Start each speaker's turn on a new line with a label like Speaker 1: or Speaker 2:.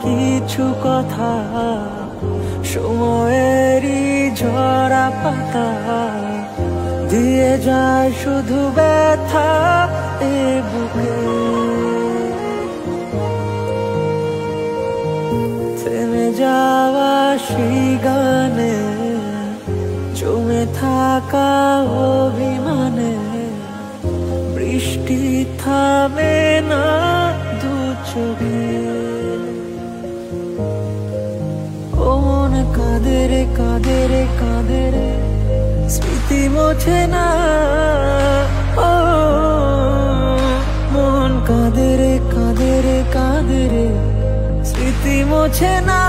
Speaker 1: কিছু কথা, সময়েরই ঝরা পাতা দিয়ে যায় শুধু ব্যথা এ বুকে। থেমে যাওয়া সেই গানে, জমে থাকা অভিমানে, বৃষ্টি থামে না দু চোখে। ও মন কাঁদে রে কাঁদে রে কাঁদে রে, স্মৃতি মোছে না। ও মন কাঁদে রে কাঁদে রে কাঁদে রে, স্মৃতি মোছে না।